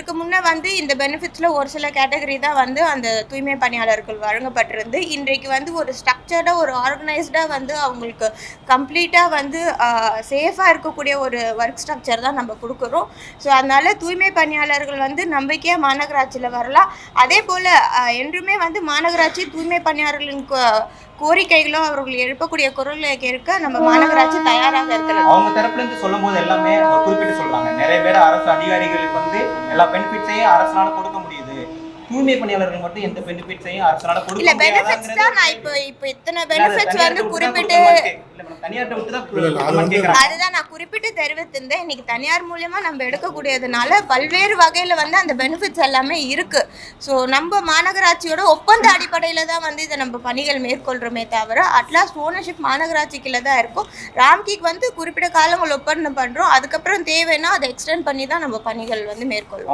இதற்கு முன்னே வந்து இந்த பெனிஃபிட்ஸில் ஒரு சில கேட்டகரி தான் வந்து அந்த தூய்மை பணியாளர்கள் வழங்கப்பட்டிருந்து. இன்றைக்கு வந்து ஒரு ஸ்ட்ரக்சர்டாக ஒரு ஆர்கனைஸ்டாக வந்து அவங்களுக்கு கம்ப்ளீட்டாக வந்து சேஃபாக இருக்கக்கூடிய ஒரு ஒர்க் ஸ்ட்ரக்சர் தான் நம்ம கொடுக்குறோம். ஸோ அதனால் தூய்மை பணியாளர்கள் வந்து நம்பிக்கையாக மாநகராட்சியில் வரலாம். அதே போல் என்றுமே வந்து மாநகராட்சி தூய்மை பணியாளர்களின் கோரிக்கைகளும் அவர்கள் எழுப்பக்கூடிய குரல்களை கேட்க நம்ம மாநகராட்சி தயாராக இருக்கிறது. அவங்க தரப்புல இருந்து சொல்லும் போது எல்லாமே குறிப்பிட்டு சொல்றாங்க. நிறைய பேர் அரசு அதிகாரிகளுக்கு வந்து எல்லா பெனிஃபிட்ஸையும் அரசால கொடுக்க முடியுது, தூய்மை பணியாளர்கள் மட்டும் எந்த பெனிஃபிட்ஸையும் அரசால கொடுக்க இல்ல. பெனிஃபிட்ஸ் தான் நான் இப்போ இத்தனை பெனிஃபிட்ஸ் வந்து குறிப்பிட்டு தனியார்ட்ட விட்டு தான் அதுதான் நான் குறிப்பிட்டு தெரிவித்திருந்தேன். இன்னைக்கு தனியார் மூலியமா நம்ம எடுக்கக்கூடியதுனால பல்வேறு வகையில வந்து அந்த பெனிஃபிட்ஸ் எல்லாமே இருக்கு. ஸோ நம்ம மாநகராட்சியோட ஒப்பந்த அடிப்படையில தான் வந்து இதை நம்ம பணிகள் மேற்கொள்றோமே தவிர அட்லாஸ்ட் ஓனர்ஷிப் மாநகராட்சிக்குள்ள தான் இருக்கும். ராம்கிக்கு வந்து குறிப்பிட்ட காலங்கள் ஒப்பந்தம் பண்றோம். அதுக்கப்புறம் தேவைன்னா அதை எக்ஸ்டெண்ட் பண்ணி தான் நம்ம பணிகள் வந்து மேற்கொள்வோம்.